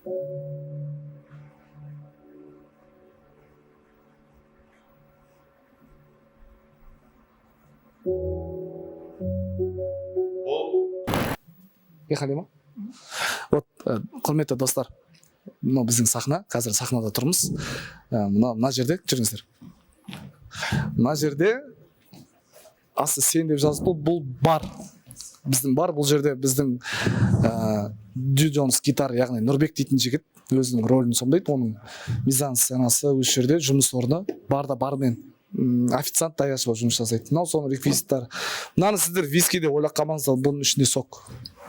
Ехали ма? Вот, құрметті достар, мынау біздің сахна, қазір сахнада тұрмыз. Мына жерде жүріңіздер. Мына жерде асты сен деп жазып бұл бар. Біздің бар, бұл жерде біздің Дюдонс гитар, яғни Нұрбек дейтін жігіт өзінің рөлін сомдайды. Оның мизансценасы осы жерде, жұмыс орны барда бармен официант даяшы болып жұмыс жасайды. Мынау соның реквизиттары. Мынаны сіздер вискиде ойлап қалмаңыздар, бұның ішінде сок.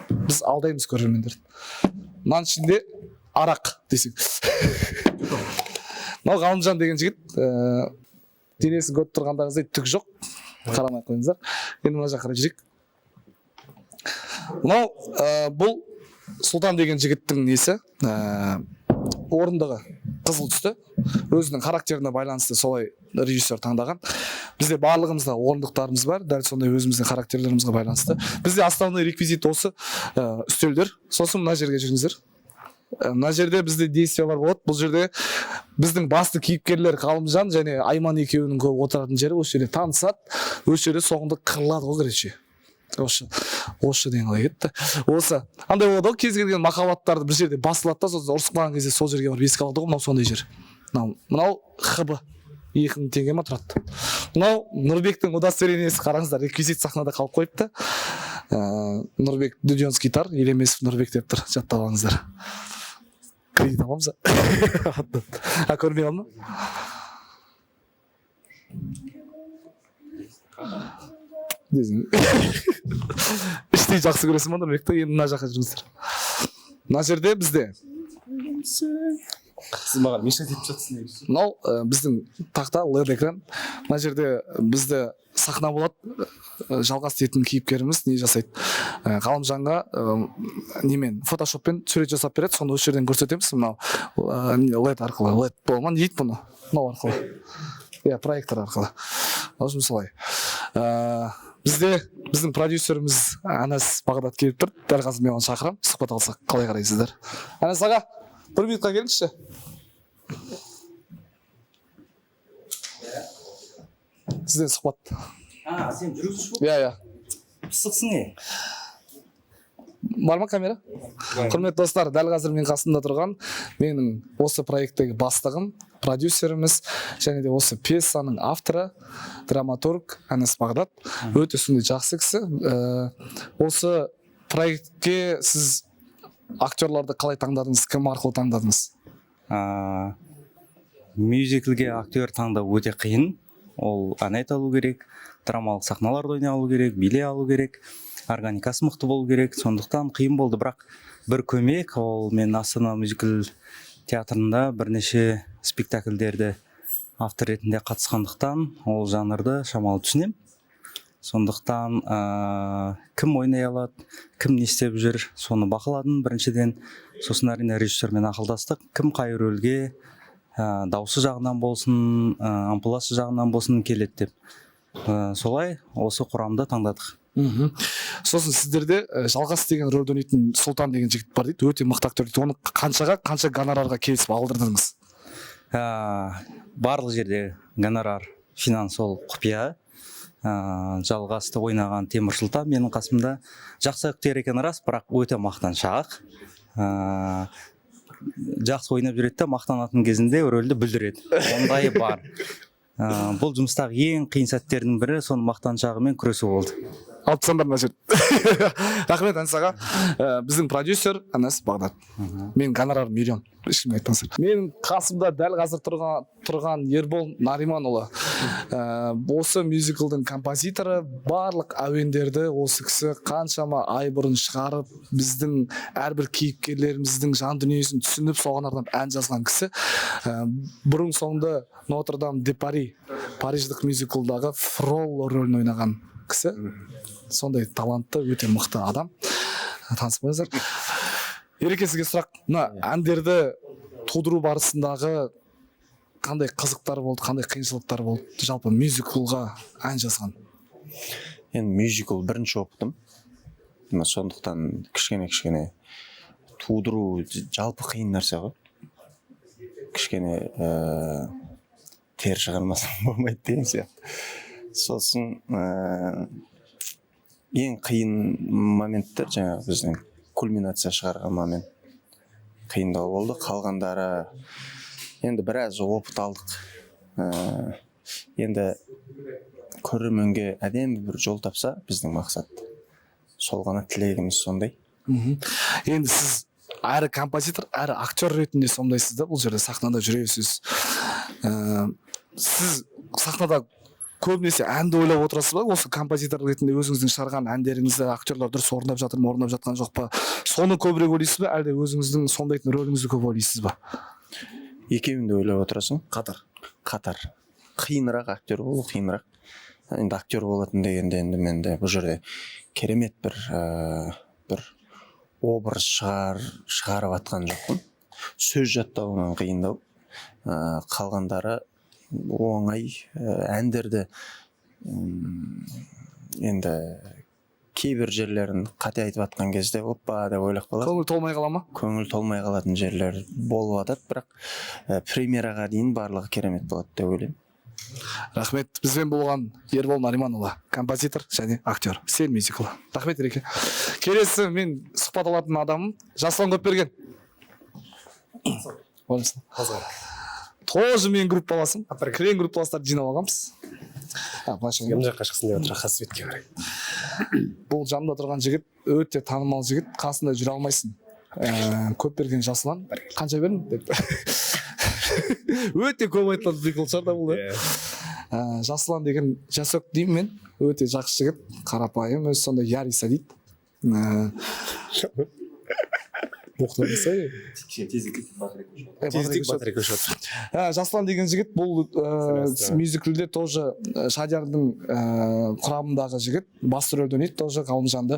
Біз алдаймыз көрермендерді. Мынаның ішінде арақ десек. Мынау Ғалымжан деген жігіт, денесін көріп тұрғандарыңыздай түк жоқ. Қарамай қойыңыздар. Енді мына жаққа жүрейік. Мынау бұл Сұлтан деген жігіттің несі, орындығы қызыл түсті. Өзінің характеріне байланысты солай режиссер таңдаған. Бізде барлығымызда орындықтарымыз бар, дәл сондай өзіміздің характерлерімізге байланысты. Бізде основной реквизит осы үстелдер. Сосын мына жерге жүріңіздер. Мына жерде бізде действиялар болады. Бұл жерде біздің басты кейіпкерлер Ғалымжан және Айман екеуінің көп отыратын жері. Осы жерде танысады, осы жерде соңында қырылады ғой, короче. Осы деген қалай кетті. Осы андай болады ғой, кез келген махаббаттарды бір жерде басылады да, сосын ұрысып қалған кезде сол жерге барып еске алады ғой. Мынау сондай жер. Мынау ХБ 2000 теңге ма тұрады. Мынау Нұрбектің удостоверениесі, қараңыздар, реквизит сахнада қалып қойыпты. Нұрбек Дюдонс гитар, Елемесов Нұрбек деп тұр, жаттап алыңыздар. Кредит аламыз ба? Көрмей қалды ма? Іштей жақсы көресің ба Нұрбекті? Енді мына жаққа жүріңіздер. Мына жерде бізде сіз маған мешать етіп жатсың. Мынау біздің тақта LED экран. Мына жерде бізді сахна болады. Жалғас дейтін кейіпкеріміз не жасайды? Ғалымжанға немен фотошоппен сурет жасап береді. Сонда осы жерден көрсетеміз. Мынау LED арқылы. LED болма, не дейді бұны? Мынау арқылы. Иә, проектор арқылы. Осы солай. Бізде біздің продюсеріміз Анас Бағдат келіп тұр. Дәл қазір мен оны шақырамын. Сұхбат алсақ, қалай қарайсыздар? Анас аға, бір минутқа келіңізші. Сізден сұхбат. Сен жүргізуші бол? Иә. Пысықсың е? Бар ма камера? Құрметті достар, дәл қазір мен қасымда тұрған менің осы проекттегі бастығым, продюсеріміз және де осы пьесаның авторы, драматург Анас Бағдат. Өте сондай жақсы кісі. Осы проектке сіз актерларды қалай таңдадыңыз, кім арқылы таңдадыңыз? Мюзиклге актер таңдау өте қиын. Ол ән айта алу керек, драмалық сахналарды ойнай алу керек, билей алу керек, органикасы мықты болу керек. Сондықтан қиын болды, бірақ бір көмек, ол мен Астана мюзикл театрында бірнеше спектакльдерді автор ретінде қатысқандықтан ол жанрды шамалы түсінем. Сондықтан кім ойнай алады, кім не істеп жүр, соны бақыладым біріншіден. Сосын әрине режиссермен ақылдастық, кім қай рөлге дауысы жағынан болсын, амплуасы жағынан болсын келеді деп. Солай осы құрамды таңдадық. Сосын сіздерде Жалғас деген рөлді ойнайтын Сұлтан деген жігіт бар дейді, өте мықты актер дейді. Оны қанша гонорарға келісіп алдырдыңыз? Барлық жерде гонорар, финанс ол құпия. Жалғасты ойнаған Темір Сұлтан менің қасымда жақсы актер екен рас, бірақ өте мақтаншақ. Жақсы ойнап жүреді де, мақтанатын кезінде рөлді бүлдіреді. Ондай бар. Бұл жұмыстағы ең қиын сәттердің бірі соның мақтаншағымен күресу болды. Алып тастаңдар мына жерді. Рахмет Анас аға. Біздің продюсер Анас Бағдат. Менің гонорарым миллион. Ешкімге айтпаңыздар. Менің қасымда дәл қазір тұрған Ербол Нариманұлы. Осы мюзиклдің композиторы, барлық әуендерді осы кісі қаншама ай бұрын шығарып, біздің әрбір кейіпкерлеріміздің жан дүниесін түсініп, соған арнап ән жазған кісі. Бұрын соңды Нотр-Дам де Пари, Париждық мюзиклдағы Фрол рөлін ойнаған кісі. Сондай талантты, өте мықты адам. Танысып қойыңыздар. Ереке, сізге сұрақ, мына әндерді тудыру барысындағы қандай қызықтар болды, қандай қиыншылықтар болды, жалпы мюзиклға ән жазған? Енді мюзикл бірінші опытым. Сондықтан кішкене тудыру жалпы қиын нәрсе ғой. Кішкене тер шығармасам болмайды деген сияқты. Сосын ең қиын моменттер жаңағы біздің кульминация шығарған момент қиындау болды. Қалғандары енді біраз опыт алдық. Енді көрерменге әдемі бір жол тапса біздің мақсат. Сол ғана тілегіміз сондай. Енді сіз әрі композитор, әрі актер ретінде сомдайсыз да, бұл жерде сахнада жүресіз. Сіз сахнада көбінесе әнді ойлап отырасыз ба? Осы композитор ретінде өзіңіздің шығарған әндеріңізді актерлар дұрыс орындап жатыр ма, орындап жатқан жоқ па? Соны көбірек ойлайсыз ба, әлде өзіңіздің сомдайтын рөліңізді көп ойлайсыз ба? Екеуін де ойлап отырасың. Қатар. Қиынырақ актер болу, қиынырақ. Енді актер болатын дегенде енді менде бұл жерде керемет бір образ шығарып атқан жоқпын. Сөз жаттауынан қиындау. Қалғандары оңай. Әндерді енді кейбір жерлерін қате айтып атқан кезде оппа деп ойлап қалады. Көңіл толмай қала ма? Көңіл толмай қалатын жерлер болып атады, бірақ премьераға дейін барлығы керемет болады деп ойлаймын. Рахмет. Бізбен болған Ербол Нариманұлы, композитор және актер. Сел мюзикл. Рахмет Ереке. Келесі мен сұхбат алатын адамым Жасұлан Көпберген. Тоже мен группаласым. Кілең группаластарды жинап алғанбыз. Кім жаққа шықсын деп отыр, Қасыветке қарай. Бұл жанында тұрған жігіт өте танымал жігіт, қасында жүре алмайсың. Көпберген Жасұлан. Қанша бердің деп. Өте көп айтылады прикол шығар да бұл. Жасұлан деген жасөк деймін мен. Өте жақсы жігіт, қарапайым, өзі сондай Яриса дейді. Жасұлан деген жігіт бұл мюзиклде тоже Шадиярдың құрамындағы жігіт, басты рөлді ойнайды, тоже Ғалымжанды.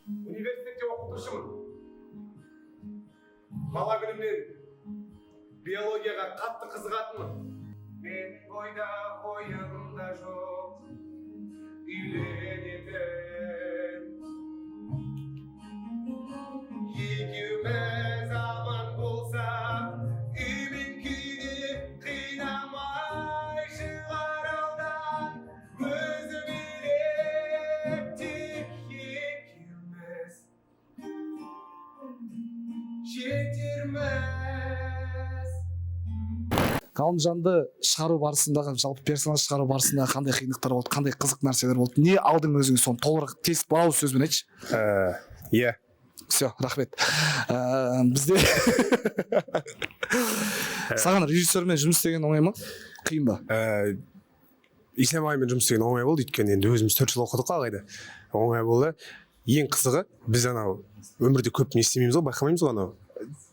Университетте оқытушымын. Бала күнімнен биологияға қатты қызығатынмын. Мен ойда ойымда жоқ үйленетін. Екеуміз аман болсақ, үй мен күйде қинамай шығар алдан. Өзі билеп тек екеуміз жетерміз. Ғалымжанды шығару барысындағы, жалпы персонаж шығару барысында қандай қиындықтар болды, қандай қызық нәрселер болды? Не алдың өзіңе, соны толығырақ тез бау сөзбен айтшы. Иә. Все, рахмет. Бізде саған режиссермен жұмыс істеген оңай ма? Қиын ба? Ислам ағаймен жұмыс істеген оңай болды, өйткені енді өзіміз 4 жыл оқыдық ағайда. Оңай болды. Ең қызығы, біз анау өмірде көп не істемейміз ғой, байқамаймыз ғой анау.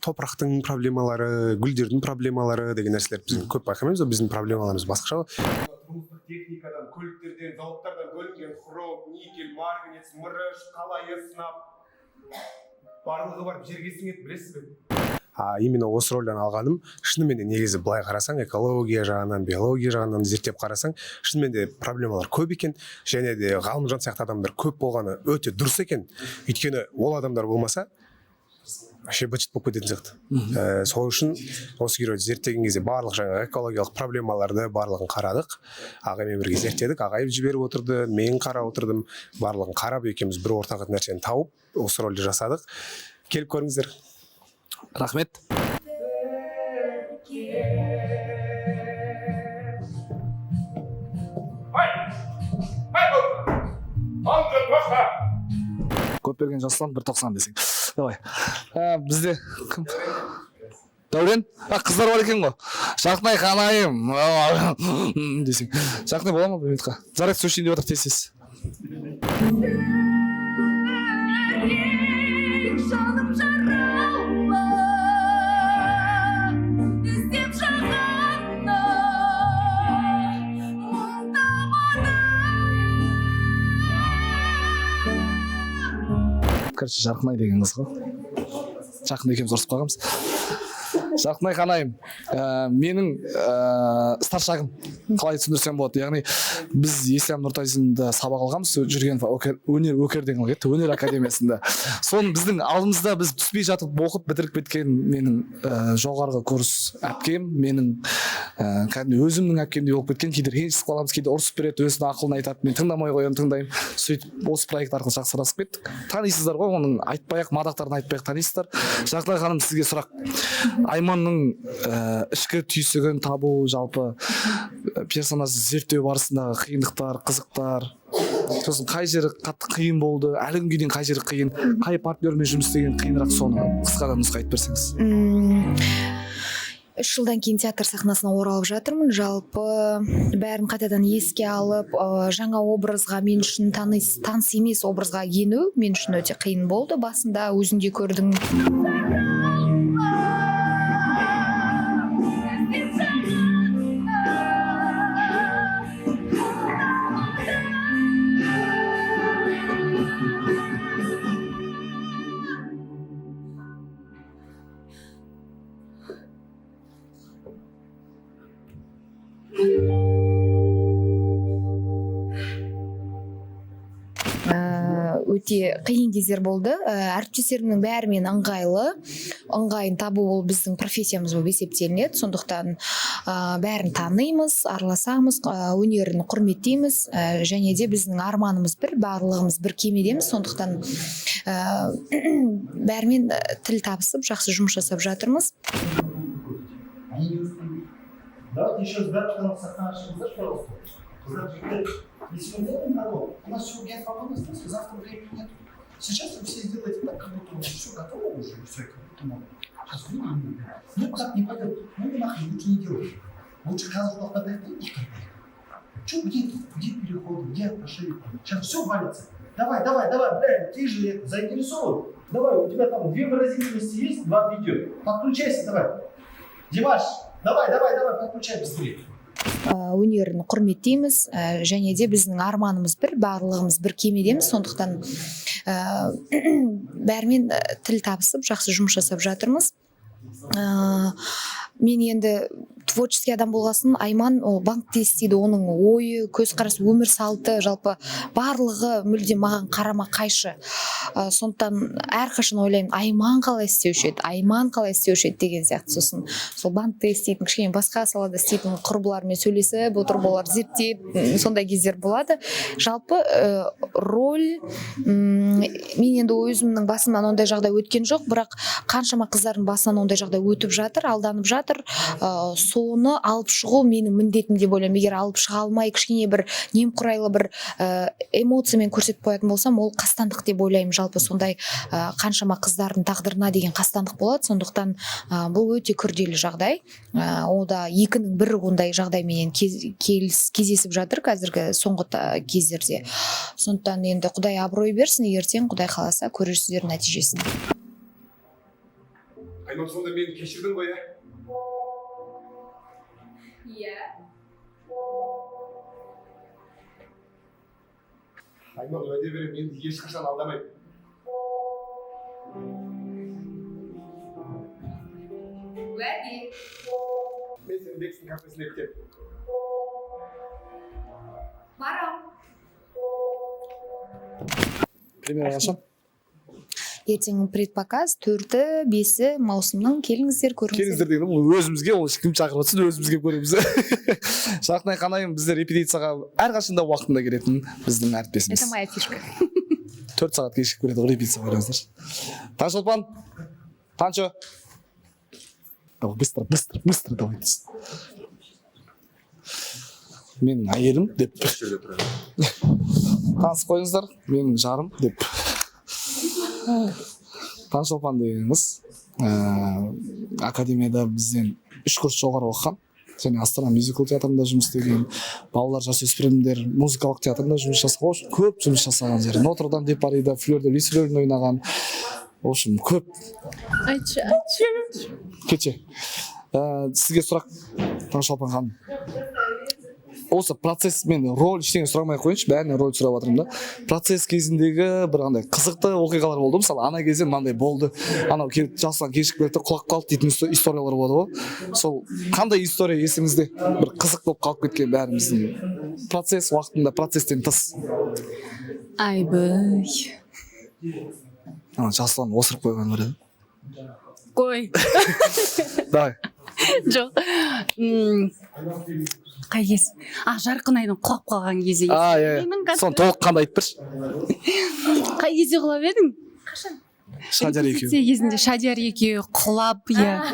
Топырақтың проблемалары, гүлдердің проблемалары деген нәрселер біз көп байқамаймыз ғой, біздің проблемаларымыз басқаша ғой. Тұрмыстық техникадан, көліктерден, зауыттардан бөлінген хром, никель, марганец, мырыш, қалайы сынап барлығы бар, жерге сіңеді, білесіз бе? Именно осы рөлден алғаным, шынымен де негізі былай қарасаң, экология жағынан, биология жағынан зерттеп қарасаң, шынымен де проблемалар көп екен, және де Ғалымжан сияқты адамдар көп болғаны өте дұрыс екен. Өйткені ол адамдар болмаса, вообще быт болып кететін сияқты. Сол үшін осы геройды зерттеген кезде барлық жаңа экологиялық проблемаларды барлығын қарадық. Ағаймен бірге зерттедік, ағай жіберіп отырды, мен қарап отырдым. Барлығын қарап екеуміз бір ортақ нәрсені тауып, осы рөлді жасадық. Келіп көріңіздер. Рахмет. Көпберген Жасұлан 1.90 десең. Давай. Бізде кім? Дәурен? Қыздар бар екен ғой. Жақнай қанайым десең. Жақнай бола ма бір минутқа? Зарек сөйлейін деп отыр тез-тез. Жаным жаралма, іздеп жағанна, мұңдамады. Короче, Жарқынай деген қыз ғой. Жақында екеуміз ұрысып қалғанбыз. Жарқынай қанайым, менің старшагым, қалай түсіндірсем болады. Яғни біз Ислам Нұртазинда сабақ алғанбыз, Жүргенов өнер өкерден кетті, өнер академиясында. Соны біздің алдымызда біз түспей жатып оқып бітіріп кеткен менің жоғарғы курс әпкем, менің кәдімгі өзімнің әпкемдей болып кеткен. Кейде ренжісіп қаламыз, кейде ұрысып береді, өзінің ақылын айтады, мен тыңдамай қоямын, тыңдаймын. Сөйтіп осы проект арқылы жақсыласып кеттік. Танисыздар ғой, оның айтпай-ақ, мадақтарын айтпай-ақ танисыздар. Жарқынай ханым, сізге сұрақ. Айманның ішкі түйсігін табу, жалпы персонажды зерттеу барысындағы қиындықтар, қызықтар, сосын қай жері қатты қиын болды, әлі күнге дейін қай жері қиын, қай партнермен жұмыс істеген қиынырақ, соны қысқадан нұсқа айтып берсеңіз. 3 жылдан кейін театр сахнасына оралып жатырмын. Жалпы бәрін қайтадан еске алып, жаңа образға, мен үшін таныс емес образға ену мен үшін өте қиын болды. Басында өзіңде көрдің. Өте қиын кездер болды. Әріптестерімнің бәрімен ыңғайын табу ол біздің профессиямыз болып есептелінеді. Сондықтан бәрін танимыз, араласамыз, өнерін құрметтейміз, және де біздің арманымыз бір, барлығымыз бір кемедеміз. Сондықтан бәрімен тіл табысып, жақсы жұмыс жасап жатырмыз. Давайте еще раз бәрі сахнашыңыздар, пожалуйста. Қыздар, жігіттер, если мы делаем народ, у нас все нет свободной смысле, завтра времени нет. Сейчас вы все сделаете так, как будто у вас все готово уже, все, как будто можно. Сейчас времени нет. Ну, так не пойдет. Ну, не нахрен, лучше не делать. Лучше сразу подать деньги, как бы. Че, где переходы, где отношения? Сейчас все валится. Давай, блядь, ты же заинтересован. Давай, у тебя там 2 выразительности есть, 2 видео. Подключайся, давай. Димаш, давай, подключай быстрее. Өнерін құрметтейміз, және де біздің арманымыз бір, барлығымыз бір кемедеміз. Сондықтан бәрімен тіл табысып, жақсы жұмыс жасап жатырмыз. Мен енді творческий адам болғасын, Айман банкте істейді, оның ойы, көзқарасы, өмір салты, жалпы барлығы мүлде маған қарама қайшы. Сондықтан әрқашан ойлаймын, Айман қалай істеуші еді деген сияқты. Сосын сол банкте істейтін, кішкене басқа салада істейтін құрбылармен сөйлесіп отырып, олар зерттеп, сондай кездер болады. Жалпы роль, мен енді өзімнің басымнан ондай жағдай өткен жоқ, бірақ қаншама қыздардың басынан ондай жағдай өтіп жатыр, алданып жатыр. Соны алып шығу менің міндетім деп ойлаймын. Егер алып шыға алмай, кішкене бір немқұрайлы бір эмоциямен көрсетіп қоятын болсам, ол қастандық деп ойлаймын. Жалпы сондай қаншама қыздардың тағдырына деген қастандық болады. Сондықтан бұл өте күрделі жағдай. Ода екінің бірі ондай жағдайменен кездесіп жатыр қазіргі соңғы кездерде. Сондықтан енді Құдай абырой берсін, ертең Құдай қаласа көрерсіздер нәтижесін. Айман, сонда мені кешірдің ғой, Иә. Айман, уәде беремін, енді ешқашан алдамаймын. Уәде. Мен сені Бексің кафесіне ертем. Барам. Премьера қашан? Ертең предпоказ 4-5 маусымның, келіңіздер көріңіздер. Келіңіздер деген ол өзімізге, ол кім шақырып отырсын, өзімізге көреміз. Жарқынай қанайым, бізде репетицияға әрқашанда уақытында келетін біздің әріптесіміз. Это моя фишка. 4 сағат кешігіп келеді, репетиция барыңыздар. Танш Олпан, Танчо. Быстро, давайте. Менің әйелім деп. Танысып қойыңыздар, менің жарым деп. Танш Олпан дегеніміз академияда бізден 3 курс жоғары оқыған, және Астана мюзикл театрында жұмыс істеген, балалар жасөспірімдер музыкалық театрында жұмыс жасаған, көп жұмыс жасаған жері. Нотр-Дам де Парида, Флёр де Лис рөлін ойнаған. В общем, көп. Айтшы. Кече. Сізге сұрақ, Танш Олпан ханым. осы процесс, мен роль ештеңе сұрамай ақ қояйыншы, бәріне роль сұрап жатырмын да. Процесс кезіндегі бір андай қызықты оқиғалар болды. Мысалы, ана кезде мынандай болды, анау келіп жасынан кешігіп келді, құлап қалды дейтін историялар болады ғой. Сол қандай история есіңізде? Бір қызық болып қалып кеткен бәріміздің процесс уақытында, процесстен тыс. Айбай. Жасынан осырып қойған бір еді. Қой. Давай. Жоқ. Қай кез? Жарқын айдың құлап қалған кезі. Иә. Соны толыққанды айтып берші. Қай кезде құлап едің? Шадияр екеуі. Кезінде Шадияр екеуі құлап, иә.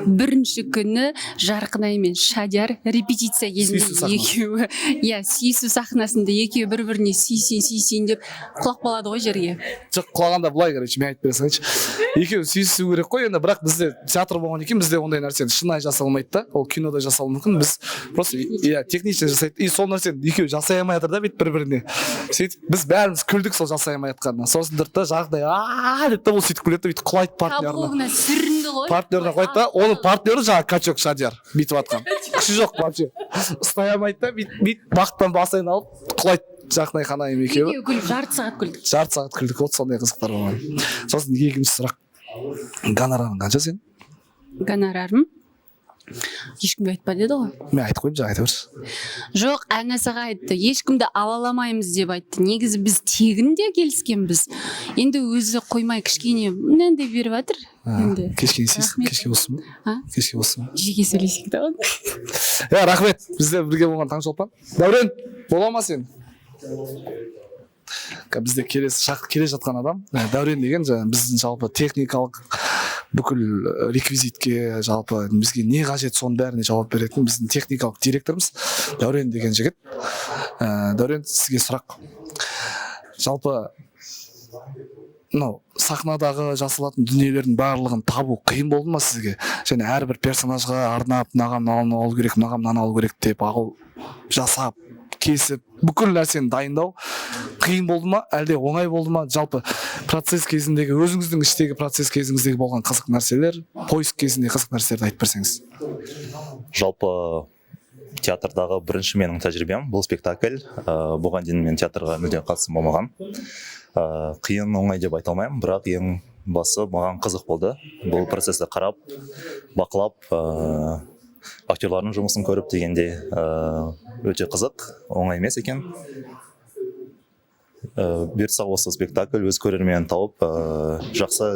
Бірінші күні Жарқынай мен Шадияр репетиция кезінде екеуі, иә, сүйісу сахнасында екеуі бір-біріне сүйсейін деп құлап қалады ғой жерге. Жоқ, құлағанда былай, короче, мен айтып берсеңші. Екеуі сүйісу керек қой, енді бірақ бізде театр болған екен, бізде ондай нәрсені шынайы жасалмайды да, ол кинода жасалуы мүмкін, біз просто иә технично жасайды. И сол нәрсені екеуі жасай алмай жатыр да бүйтіп бір-біріне. Сөйтіп біз бәріміз күлдік сол жасай алмай жатқанына. Сосын да жағдай деп ол сөйтіп күледі, бүйтіп құлайды партнеріне. Табуына сүрінді ғой. Партнеріне қойды да, оның партнері жаңағы качок Шадияр бүйтіп жатқан. Күші жоқ вообще. Ұстай алмайды да, бүйтіп бақыттан басайын алып құлайды. Жақынай Қанайым екеуі. Екеуі күліп жарты сағат күлдік. Жарты сағат күлдік, вот сондай қызықтар болған. Сосын екінші сұрақ. Гонорарың қанша сен? Гонорарым? Ешкімге айтпа деді ғой. Мен айтып қойдым, жаңа айта берші. Жоқ, Әнәсаға айтты, ешкімді алаламаймыз деп айтты. Негізі біз тегін де келіскенбіз. Енді өзі қоймай кішкене мынандай беріп жатыр. Кешке болсын ба? Кешке болсын ба? Жеке сөйлесек те ғой. Иә, рахмет. Бізде бірге болған Таңшолпан. Дәурен, бола ма сен? Бізде келе жатқан адам Дәурен деген біздің жалпы техникалық бүкіл реквизитке, жалпы бізге не қажет соның бәріне жауап беретін біздің техникалық директорымыз Дәурен деген жігіт. Дәурен, сізге сұрақ. Жалпы сахнадағы жасалатын дүниелердің барлығын табу қиын болды ма сізге? Және әрбір персонажға арнап, мынаған мынаны алу керек, мынаған мынаны алу керек деп жасап, кесіп, бүкіл нәрсені дайындау қиын болды ма, әлде оңай болды ма? Жалпы процесс кезіндегі, өзіңіздің іштегі процесс кезіңіздегі болған қызық нәрселер, поиск кезінде қызық нәрселерді айтып берсеңіз. Жалпы театрдағы бірінші менің тәжірибем бұл спектакль. Бұған дейін мен театрға мүлде қатысым болмаған. Қиын, оңай деп айта алмаймын, бірақ ең басы маған қызық болды. Бұл процессті қарап, бақылап, актерлардың жұмысын көріп дегенде өте қызық, оңай емес екен. Бұйыртса осы спектакль өз көрерменін тауып, жақсы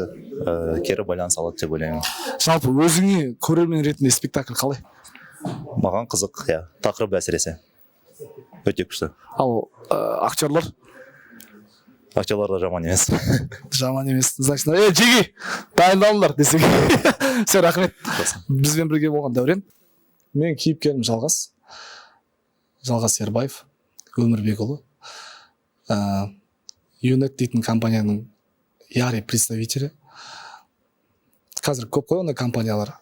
кері байланыс алады деп ойлаймын. Жалпы өзіңе көрермен ретінде спектакль қалай? Маған қызық, тақырып әсіресе. Өте күшті. Ал актерлар? Актерлар да жаман емес. Жаман емес. Значит, жеге, дайындалыңдар десең. Все, рахмет. Бізбен бірге болған Дәурен. Мен кейіпкерім Жалғас Ербаев, Өмірбекұлы. Юнет дейтін компанияның ярый представителі. Қазір көп қой ондай компаниялар.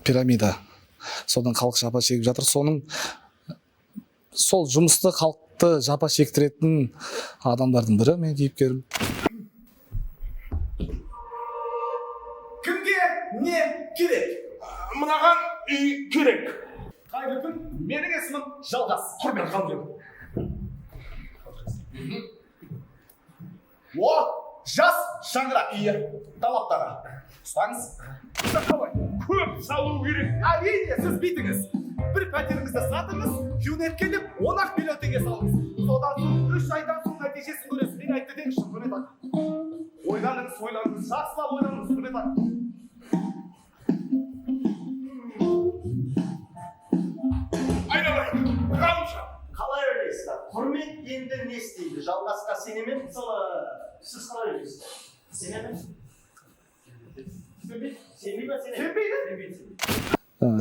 Пирамида. Содан халық жапа шегіп жатыр. Сол жұмысты халықты жапа шектіретін адамдардың бірі мен кейіпкерім. Кімге не керек? Мынаған үй керек. Қайырлы күн, менің есімім Жалғас. Құрмет қалдым. Жас шаңырақ үйі талаптары. Ұстаңыз. Қалай? Көп салу керек. Әрине, сіз бүйтіңіз. Бір пәтеріңізді сатыңыз, юнетке деп 10 миллион теңге салыңыз. Содан соң 3 айдан соң нәтижесін көресіз. Мен айтты деңізші, Құрмет аға. Ойланыңыз, жақсылап ойланыңыз, Құрмет аға. Айналайын, ғалымша. Қалай ойлайсыз? Құрмет енді не істейді? Жалғасқа сенеме, мысалы, сіз қалай ойлайсыз? Сенеме? Сенбейді?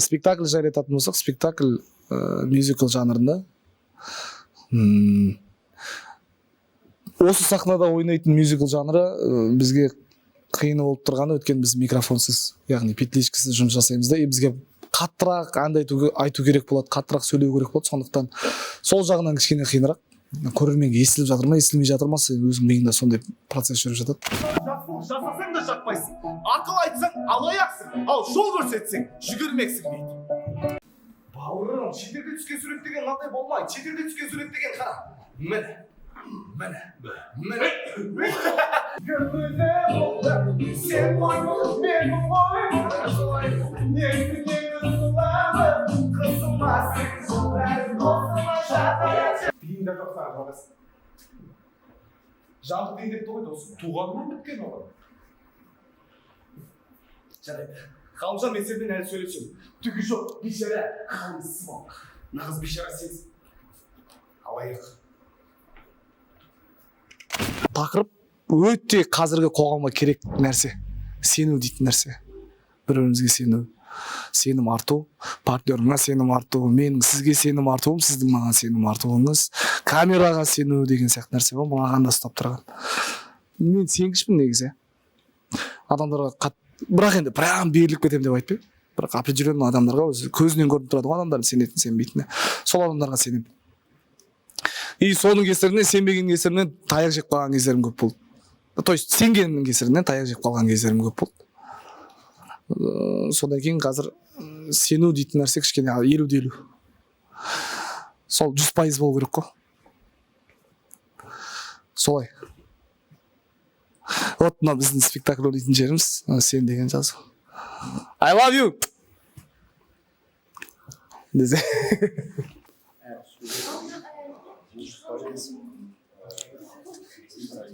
Спектакль жайлы айтатын болсақ, спектакль мюзикл жанрында. Осы сахнада ойнайтын мюзикл жанры бізге қиын болып тұрғаны, өткен біз микрофонсыз, яғни петличкасыз жұмыс жасаймыз да, бізге қаттырақ әнді айту керек болады, қаттырақ сөйлеу керек болады. Сондықтан сол жағынан кішкене қиынырақ. Көрерменге естіліп жатыр ма, естілмей жатыр ма, сен өзің миыңда сондай процесс жүріп жатады. Жасасаң да жақпайсың, ақыл айтсаң алаяқсың, ал жол көрсетсең жүгірмексің дейді. Бауырым, шетелде түскен сурет деген мынандай болмайды. Шетелде түскен сурет деген қара. Міне. Гүлде болды, сен оймын, мен оймын. Нені ұзылады, қысылмасын, бәрі досыма жатыр. Дейін де жоқсаң жалғасын. Жандық дейін деп тұғайды осы туғанынан біткен оған. Жарайды. Ғалымжан, мен сенден әлі сөйлесем. Түгі жоқ, бейшара, қалымсыз бол. Нағыз бейшара сенсің. Алайық. Тақырып өте қазіргі қоғамға керек нәрсе. Сену дейтін нәрсе. Бір-бірімізге сену. Сенім арту, партнеріңа сенім арту, менің сізге сенім артуым, сіздің маған сенім артуыңыз, камераға сену деген сияқты нәрсе бар, маған да ұстап тұрған. Мен сенгішпін негізі. Адамдарға бірақ енді прям беріліп кетемін деп айтпаймын. Бірақ определенный адамдарға өзі көзінен көрініп тұрады ғой адамдардың сенетін сенбейтіні. Сол адамдарға сенемін. И соның кесірінен, сенбеген кесірінен таяқ жеп қалған кездерім көп болды. То есть сенгеннің кесірінен таяқ жеп қалған кездерім көп болды. Содан кейін қазір сену дейтін нәрсе кішкене 50-50. Сол 100% болу керек қой. Солай. Вот мына біздің спектакль ойлайтын жеріміз, сен деген жазу. I love you! Десе.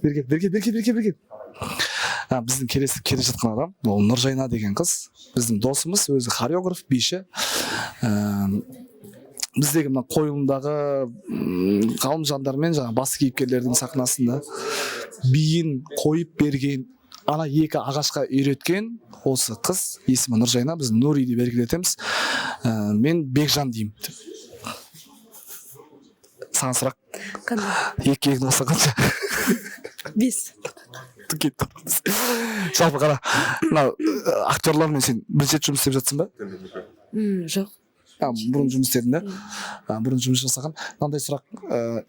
Бергет. Біздің келе жатқан адам, ол Нұржайна деген қыз. Біздің досымыз, өзі хореограф, биші. Біздегі мына қойылымдағы ғалымжандармен жаңа басты кейіпкерлердің сахнасында биін қойып берген, ана екі ағашқа үйреткен осы қыз, есімі Нұржайна, біз Нури деп белгілетеміз. Мен Бекжан деймін. Саған сұрақ. Екі болса қанша? 5. Жалпы қара, актерлармен сен бірінші жұмыс істеп жатсың ба? Жоқ. Бұрын жұмыс істедің, да? Бұрын жұмыс жасаған. Мынандай сұрақ,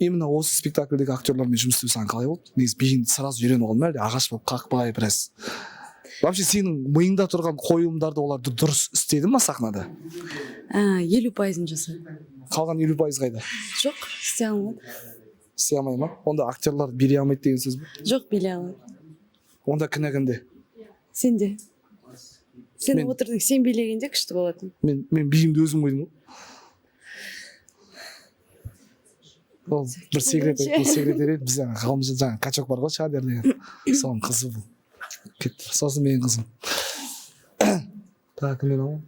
именно осы спектакльдегі актерлармен жұмыс істеу саған қалай болды? Негізі биін сразу үйреніп алдың ба, әлде ағаш болып қақпай біраз? Вообще сенің миыңда тұрған қойылымдарды олар дұрыс істеді ма сахнада? 50% жасады. Қалған 50% қайда? Жоқ, істей алмады. Істей алмай ма? Онда актерлар бере алмайды деген сөз бе? Жоқ, бере алады. Онда кінә кімде? Сенде. Сен отырдың, сен билегенде күшті болатын. Мен биімді өзім қойдым ғой. Ол бір секретарь біз ғалымжан жаңа качок бар ғой, Шадер деген. Соның қызы бұл. Кетті. Сосын менің қызым. Так, кімден алам?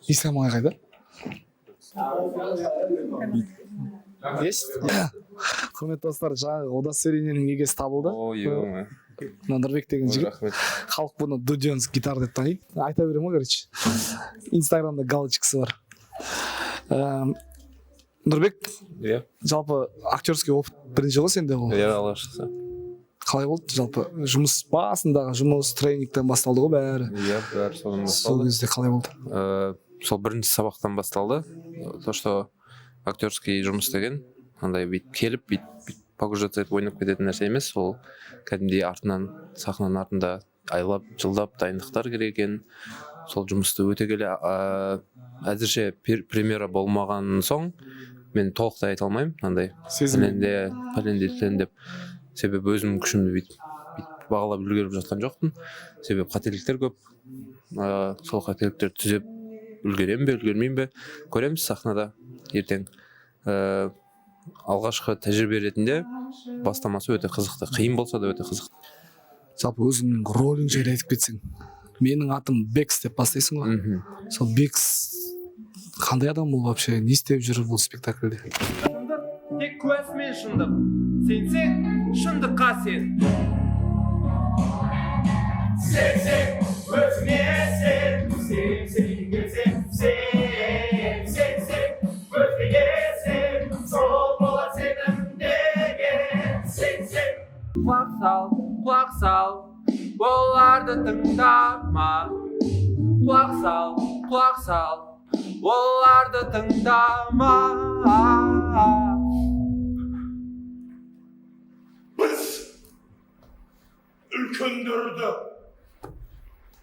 Ислам ағай қайда? Құрметті достар, жаңағы удостоверениенің егесі табылды. Нұрбек деген жігіт. Халық бұны Дуденс гитар деп таниды. Айта беремін ғой, короче. Инстаграмда галочкасы бар. Нұрбек, жалпы актерский опыт бірінші ғой сенде ол? Алғашқысы. Қалай болды? Жалпы жұмыс басындағы жұмыс тренингтен басталды ғой бәрі. Бәрі содан басталды. Сол кезде қалай болды? Сол бірінші сабақтан басталды. То, что актерский жұмыс деген, андай келіп, погружаться етіп ойнап кететін нәрсе емес, ол кәдімгідей артынан, сахнаның артында айлап, жылдап дайындықтар керек екен. Сол жұмысты өте келе, әзірше премьера болмаған соң, мен толықтай айта алмаймын, андай пәлендеп, себебі өзім күшімді бүйтіп бағалап үлгеріп жатқан жоқпын. Себебі қателіктер көп, сол қателіктер түзеп үлгерем бе, үлгермейм бе, көреміз сахнада ертең. Алғашқы тәжірибе ретінде бастамасы өте қызықты, қиын болса да өте қызықты. Жалпы өзіңнің ролің жайлы айтып кетсең, менің атым Бекс деп бастайсың ғой. Сол Бекс қандай адам бұл вообще, не істеп жүр бұл спектакльде? Шындық тек куәсімен шындық, сенсең шындыққа сен. Сенсең өзіңе сен, сенсең өзіңе сен, сол болар сенің деген сенсең. Құлақ сал, оларды тыңдама. Құлақ сал, оларды тыңдама. Біз үлкендерді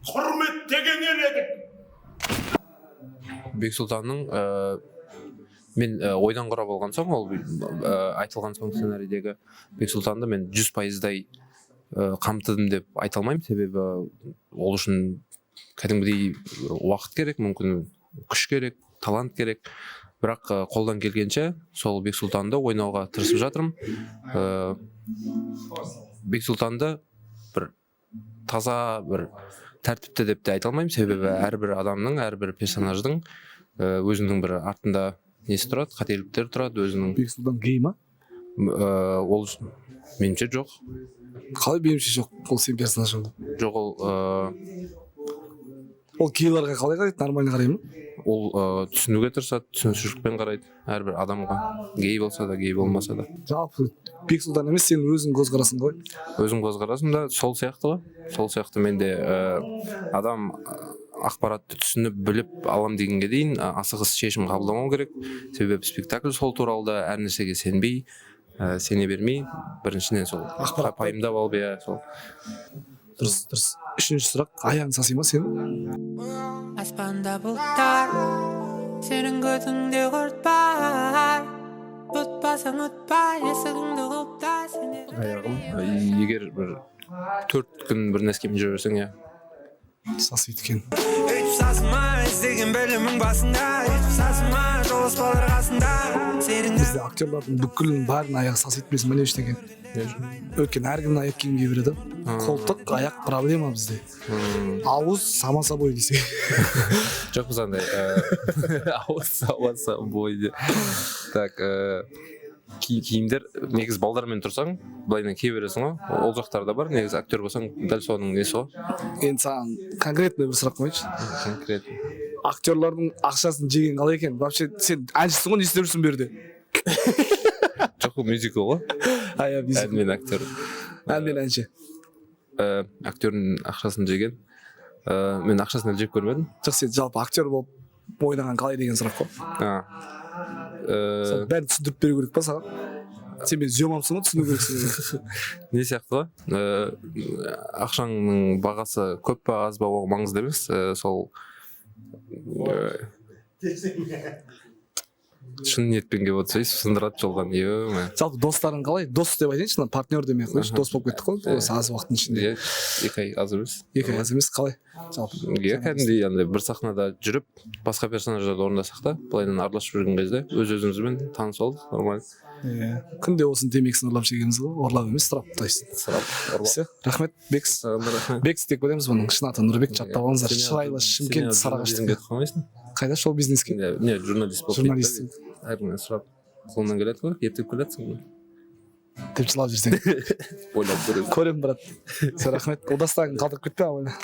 құрметтеген ел едік. Бексұлтанның мен ойдан құра болған соң ол айтылған соң сценарийдегі Бексұлтанды мен 100%-дай қамтыдым деп айта алмаймын, себебі ол үшін кәдімгідей уақыт керек, мүмкін күш керек, талант керек, бірақ қолдан келгенше сол Бексұлтанды ойнауға тырысып жатырмын. Бексұлтанды бір таза, бір тәртіпті деп те айта алмаймын, себебі әрбір адамның, әрбір персонаждың өзінің бір артында несі тұрады, қателіктер тұрады, өзінің. Бексұлтан гей ма? Ол меніңше жоқ. Қалай меніңше жоқ? Ол сен персонажың. Жоқ, ол гейларға қалай қарайды? Нормально қарай ма? Ол түсінуге тырысады, түсінушілікпен қарайды әрбір адамға, гей болса да, гей болмаса да. Жалпы Бексұлтан емес, сенің өзің көзқарасың ғой? Өзім көзқарасым да сол сияқты ғой. Сол сияқты мен де адам ақпаратты түсініп біліп алам дегенге дейін асығыс шешім қабылдамау керек. Себебі спектакль сол туралы да әр нәрсеге сенбей, сене бермей, біріншіден сол пайымдап алып, сол. Дұрыс. Үшінші сұрақ, аяғың сасый ма сенің? Аспанда бұлттар, сенің көзіңде құрт бар. Ұтпасаң ұтпа, есігіңді құпта. Аяғым, егер бір 4 күн бір нәрсемен жүре берсең, сасиды екен. Өйтіп сасыма, іздеген білімің басында. Өйтіп сасыма, жоласпалар қасында. Бізде актерлардың бүкілінің бәрін аяғы сасиды білесің бе не үшін екен? Өйткені әркімнің аяқ киімін кие береді. Қолтық, аяқ проблема бізде. Ауыз сама собой десе. Жоқ біз андай ауыз сама собой. Так, киімдер негіз балдармен тұрсаң, былайынан кие бересің ғой. Ол жақтарда бар, негіз актер болсаң, дәл соның несі ғой. Енді саған конкретный бір сұрақ қойшы. Конкретный. Актерлардың ақшасын жеген қалай екен? Вообще сен әншісің ғой, не істеп жүрсің берде? Жоқ, мюзикл ғой. Ән мен актер. Ән мен әнші. Актердің ақшасын жеген. Мен ақшасын әлі жеп көрмедім. Жоқ, сен жалпы актер болып ойнаған қалай деген сұрақ қой. Бәрін түсіндіріп беру керек па саған? Сен мен зйомамсың ғой, түсіну керексің. Не сияқты ғой? Ақшаңның бағасы көп па, аз ба, ол маңызды емес. Сол шын ниетпен келіп отырсайыз, сындырады жолдан. Жалпы достарың қалай? Дос деп айтайыншы, партнер демей ақ қойшы, дос болып кеттік қой, осы аз уақыттың ішінде. 2 ай аз емес. 2 ай аз емес, қалай? Кәдімгідей андай бір сахнада жүріп, басқа персонаждарды орындасақ та, былайынан араласып жүрген кезде өз-өзімізбен таныс болдық, нормально. Күнде осыны темекісін ұрлап жегеніміз ғой, ұрлап емес, сұрап. Все, рахмет, Бекс. Бекс тек білеміз бұның, шын аты Нұрбек, жаттап алыңыздар. Шырайлы Шымкент Сарыағаштың. Қайда, шоу-бизнеске? Не, журналист болып. Журналист. Әркімнен сұрап, қолынан келеді ғой, ертіп келетсің. Деп жылап жүрсең. Ойлап көресің. Көрем, брат. Все, рахмет. Одастан қалдырып кетпе, абайла.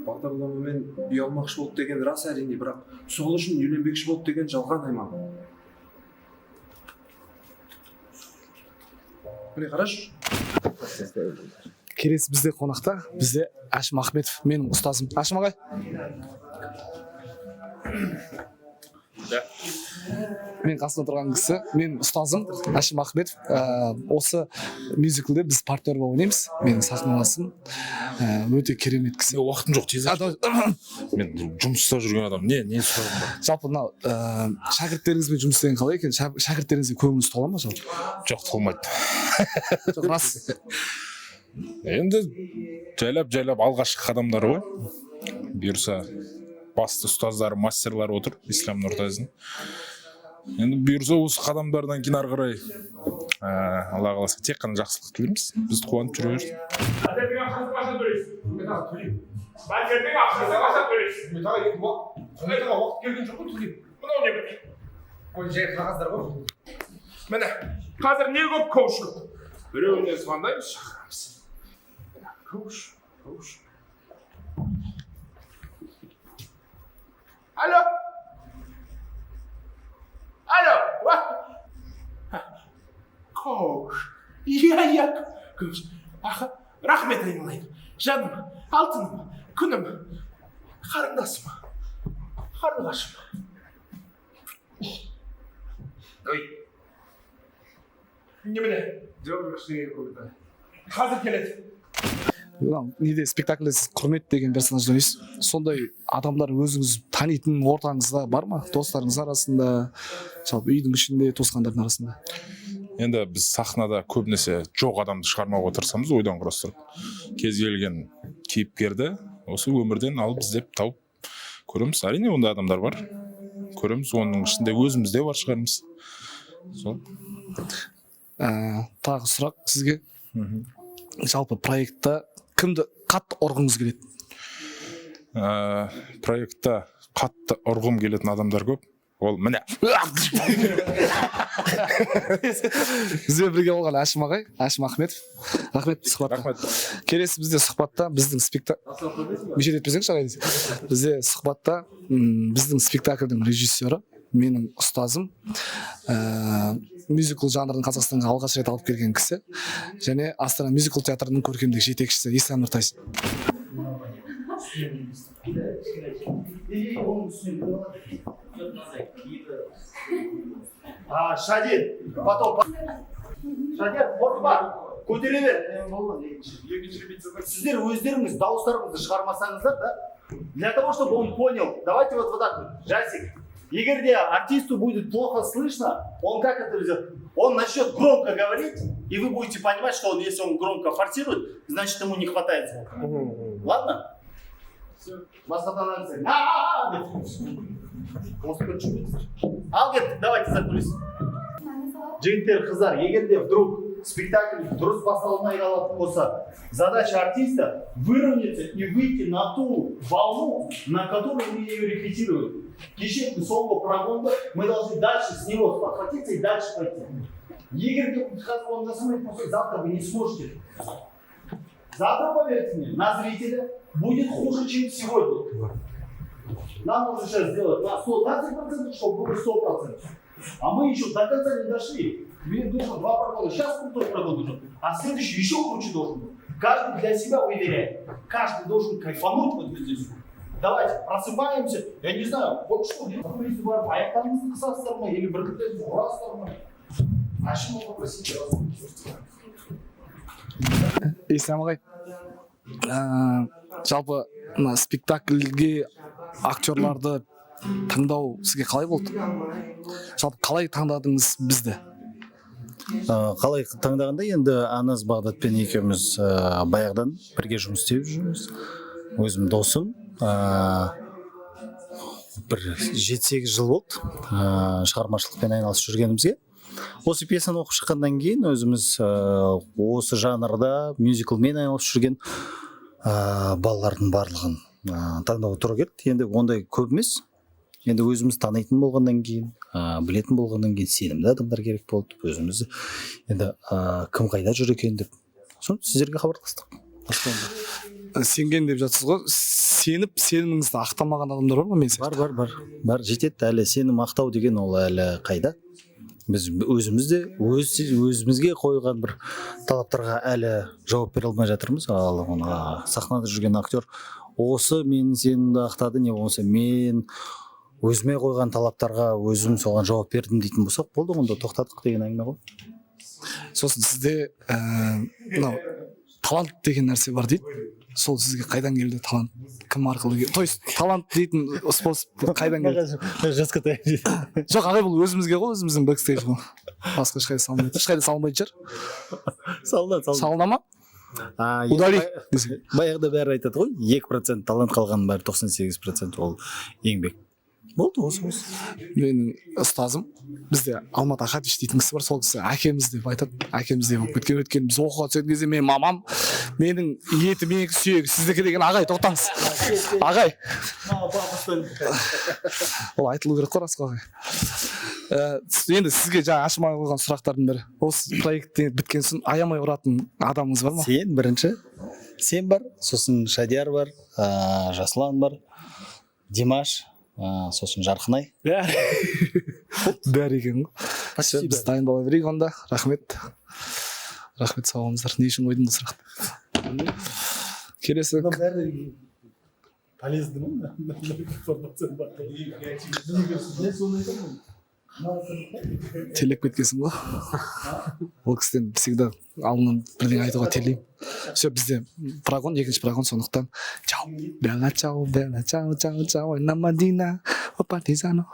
Бағдарламамен үй алмақшы болды деген рас әрине, бірақ сол үшін үйленбекші болды деген жалған Айман. Міне қарашы. Келесі бізде қонақта, бізде Әшім Ахметов, менің ұстазым. Әшім ағай. Мен қасында тұрған кісі, менің ұстазым Әшім Ахметов. Осы мюзиклде біз партнер болып ойнаймыз. Менің сахналасым өте керемет кісі. Уақытым жоқ, тез мен жұмыс жасап жүрген адам. Не сұрағым бар? Жалпы мынау шәкірттеріңізбен жұмыс істеген қалай екен? Шәкірттеріңізге көңіліңіз тола ма жалпы? Жоқ, толмайды. Жоқ, рас. Енді жайлап алғашқы қадамдар ғой. Бұйырса басты ұстаздары, мастерлар отыр, Ислам Нұртазин. Енді бұйырса осы қадамдардан кейін ары қарай Алла қаласа тек қана жақсылық тілейміз. Бізді қуанып жүре берсін. Пәтердің ақшасы қашан төлейсіз? Метаға уақыт келген жоқ қой төлеймін. Мынау не бір? Ой, жай қағаздар ғой. Міне, қазір не көп коучлық. Біреуіне звондаймыз, шақырамыз. Коуч. Алло? Коуч. Иә, коуч. Рахмет айналайын. Жаным, алтыным, күнім, қарындасым, қарлығашым. Ой. Немене? Жоқ, ештеңе көбіді. Қазір келеді. неде спектакльде сіз құрмет деген персонажды ойнайсыз. Сондай адамдар өзіңіз танитын ортаңызда бар ма? Достарыңыз арасында, жалпы үйдің ішінде, туысқандардың арасында? Енді біз сахнада көбінесе жоқ адамды шығармауға тырысамыз, ойдан құрастырып. Кез келген кейіпкерді осы өмірден алып іздеп тауып көреміз. Әрине ондай адамдар бар. Көреміз, оның ішінде өзіміз де бар шығармыз. Сол. Тағы сұрақ сізге. Жалпы проектта кімді қатты ұрғыңыз келеді? Проектта қатты ұрғым келетін адамдар көп. Ол міне. Бізбен бірге болған Әшім ағай, Әшім Ахметов. Рахмет сұхбатқа. Келесі бізде сұхбатта біздің мешет етпесеңші ағай. Бізде сұхбатта біздің спектакльдің режиссері, менің ұстазым, мюзикл жанрын Қазақстанға алғаш рет алып келген кісі, және Астана мюзикл театрының көркемдік жетекшісі Ислам Нұртайсын. Шадин, потом. Шадин, қорқпа, көтере бер. Сіздер өздеріңіз дауыстарыңызды шығармасаңыздар, да? Для того, чтобы он понял, давайте вот так, Жасик. Егер де артисту будет плохо слышно, он как это ведет? Он начнет громко говорить, и вы будете понимать, что он, если он громко форсирует, значит ему не хватает звука. Ладно? Давайте за кулис. Жігіттер, қыздар, егер де вдруг спектакль дұрыс басталмай қалатын болса, задача артиста выровняться и выйти на ту волну, на которой мы ее репетируем. Кеше соңғы программда мы должны дальше с него подхватиться и дальше пойти. Егер де қазір он жасамайды болса, завтра вы не сможете. Завтра, поверьте мне, на зрителя будет хуже, чем сегодня. Нам нужно сейчас сделать на 120%, чтобы было 100%. А мы еще до конца не дошли. Мне нужно 2 прогона. Сейчас крутой прогон нужен. А следующий еще круче должен быть. Каждый для себя выверяет. Каждый должен кайфануть вот здесь. Давайте просыпаемся. Я не знаю, вот что, аяқтарыңызды қысасыздар ма, или біріңіздерді ұрасыздар ма? Ашын попросите. Ислам ағай, жалпы спектакльге актерларды таңдау сізге қалай болды? Жалпы қалай таңдадыңыз бізді? Қалай таңдағанда, енді Аназ Бағдатпен екеуміз баяғыдан бірге жұмыс істеп жүрміз. Өзім досым, бір 7-8 жыл болды шығармашылықпен айналысып жүргенімізге. Осы пьесаны оқып шыққаннан кейін өзіміз осы жанрда мюзиклмен айналысып жүрген балалардың барлығын таңдауға тура келді. Енді ондай көп емес. Енді өзіміз танитын болғаннан кейін, білетін болғаннан кейін сенімді адамдар керек болды. Өзіміз енді кім қайда жүр екен деп. Соны сіздерге хабарластық. Сенген деп жатсыз ғой. Сеніп, сеніміңізді ақтамаған адамдар бар ма? Бар, жетеді. Әлі сенім ақтау деген ол әлі қайда? Біз өзімізге қойған бір талаптарға әлі жауап бере алмай жатырмыз. Ал сахнада жүрген актер осы мен сенімді ақтады, не болмаса мен өзіме қойған талаптарға өзім соған жауап бердім дейтін болсақ, болды, онда тоқтадық деген әңгіме ғой. Сосын сізде талант деген нәрсе бар дейді. Сол сізге қайдан келді талант? Кім арқылы келді? То есть талант дейтін способ қайдан келді? Жоқ, ағай, бұл өзімізге ғой, өзіміздің бэкстейдж ғой. Басқа ешқайда салынбайды. Ешқайда салынбайды шығар? Салына ма? Удали. Баяғыда бәрі айтады ғой, 2% талант, қалғанның бәрі 98% ол еңбек. Болды, осы. Менің ұстазым, бізде Алмат Ахатович дейтін кісі бар, сол кісі әкеміз деп айтады. Әкеміз деп болып кеткен, өткен біз оқуға түсетін кезде менің мамам, менің еті, менің сүйегі сіздікі деген. Ағай, тоқтаңыз. Ағай. Ол айтылу керек қой, расқа ағай. Енді сізге жаңа ашылмай қойған сұрақтардың бірі. Осы проекттен біткен соң аямай ұратын адамыңыз бар ма? Сен бірінші. Сен бар, сосын Шадияр бар, Жаслан бар, Димаш, сосын Жарқынай. Бәрі екен ғой. Біз дайындала берейік онда. Рахмет. Рахмет, сау болыңыздар. Не үшін қойдыңыз сұрақты? Келесі. Полезді ма? Телеп кеткенсің ғой. Ол кісіден всегда алдынан бірдеңе айтуға телеймін. Все, бізде прогон, екінші прогон, сондықтан чау, бела, чау, чау, чау, на Мадина, о партизано.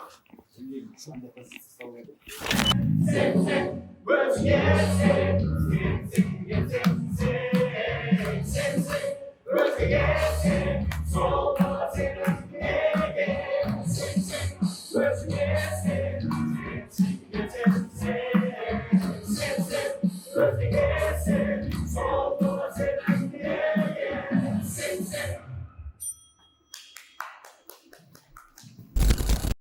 Let's get